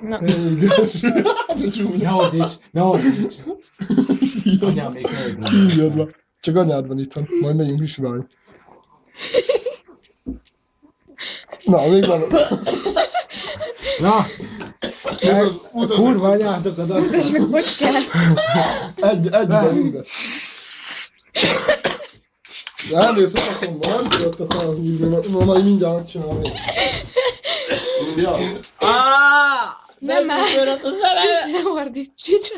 Na. De csúnya. Ne ordíts. Anyám még Kígyod le. Csak anyád van itthon, majd megyünk vizsgálni. Na, még van. Na! Kurva anyátokat azt. Mutasd meg, hogy kell. Egyben ülve. Elmész a faszomba, nem tudod felhúzni, majd mindjárt megcsinálni. Ja. Nem már. Csics, ne ordíts, csics.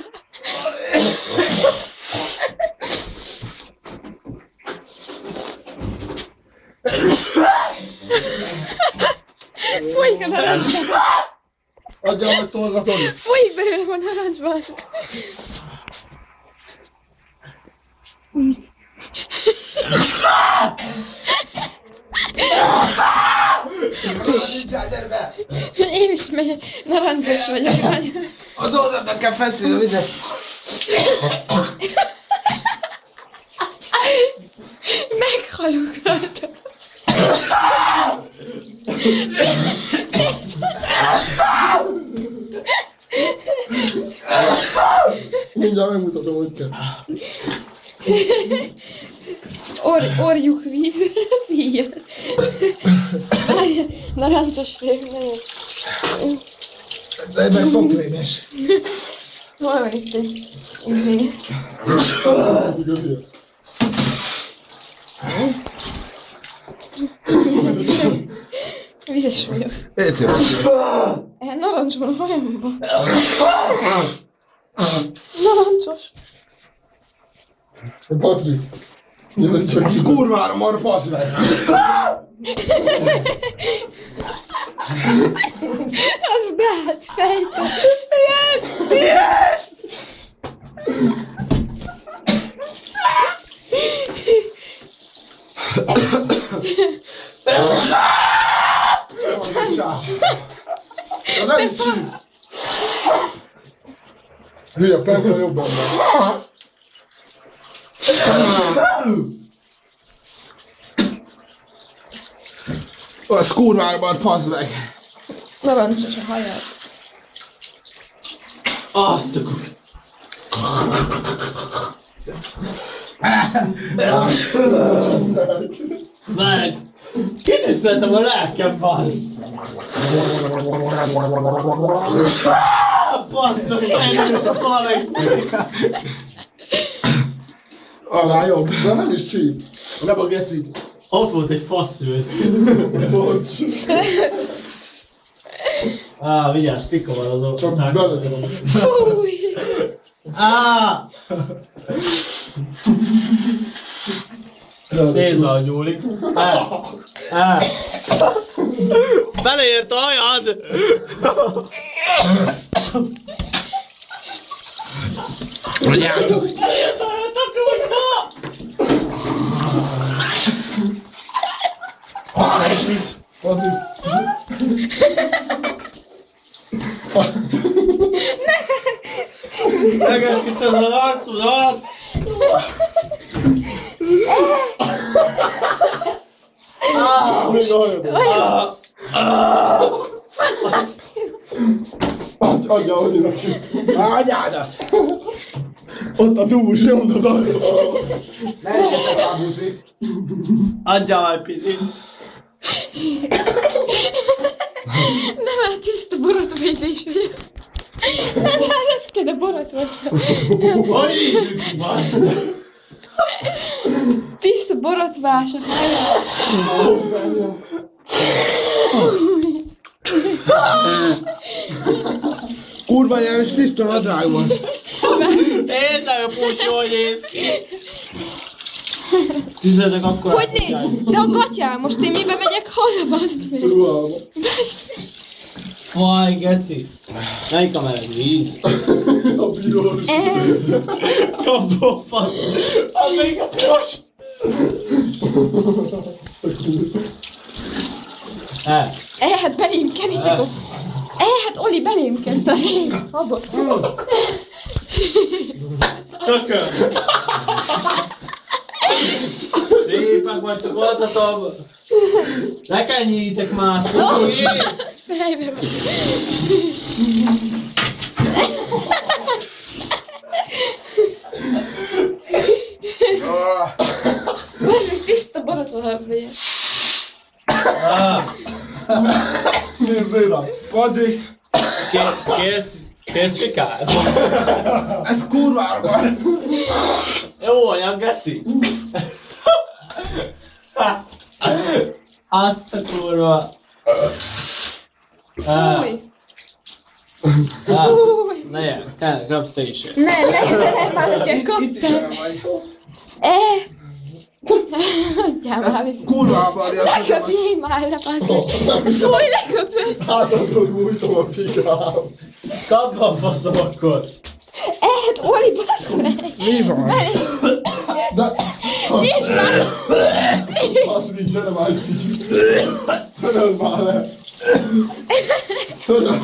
Folyik a narancsba. Adjál meg tollra, Toni. Folyik belőle a narancsba azt. Én is megyek, narancsos vagyok. Az oldalnak kell feszülni a vizet. Meghalok rajta. Mindjárt megmutatom, hogy kell. Orjuk víz, szíjjel. Narancsos vagyok, nagyon. De ebben fogkrémes. Hol van itt egy izé? Igazi. Vizes vagyok. Értjük. Narancs van a hajamban. Narancsos. Patrik. Gyere csak Az kurvára marra, bazd meg. Az beállt fejte. De nem csíp. Hülye, Pekka jobban van. Az kurvára marra, bazd meg. Narancsos a hajad. Azt a kur... Meg! Kitűzteltem a lelkem, bazd! Bazd meg, fejlődött a valamelyik! Alá jobb, de nem is csíp. Nem a gecit. Ott volt egy faszsződ. Bocs. Vigyázz, tika van az Csak belenyomom. Fúj! Nézd már, Gyúlik. Beleért a hajad! Anyátok. Beleért a hajad, takarja! Patrik. Megesküszöd az arcodat! Még a hajadon. Adja, hogy rakjuk. Anyádat. Ott a dús, nyomd a darba. Ne legyetek a buszik. Adjál egy picit! Nem már tiszta borotvézés vagyok. Nem már repked a borotveszem. Hogy nézzük ki, bazd? Tiszta borotvás a hajad. Kurva anyám, ez tiszta nadrág van. Nézd meg a pusi, hogy néz ki! Tizedek akkor... Hogy né? De a gatyám, most én mibe megyek haza, baszd meg. Ruhába. Baszd meg. Faj, geci! Melyik a meleg víz? A piros. Kapom, fasz! Az még a piros! Hát belém kerítek a... Hát Oli belém kent az ész. Abba. Tököm! Szépek vagytok, voltatom! Ne kenjétek már, szó! Ez fejbe van. legyen. Nézd ide! Addig. Kész fikát? Ez kurvára van. Jó olyan, geci. Azt a kurva. Fúj! Fúj! Na jel, kapsz te is. Ne, már hogyha Itt is kaptam. el vagy. Adjál már vissza. Kurva akarja. Leköpjél már le, bassz. Fúj, leköpöd. Hátadról nyújtom a figám. Kapd a faszom akkor. Oli, bassz meg. Mi van? De... Nézd már. Az még gyere már így. Töröld már le. Töröld.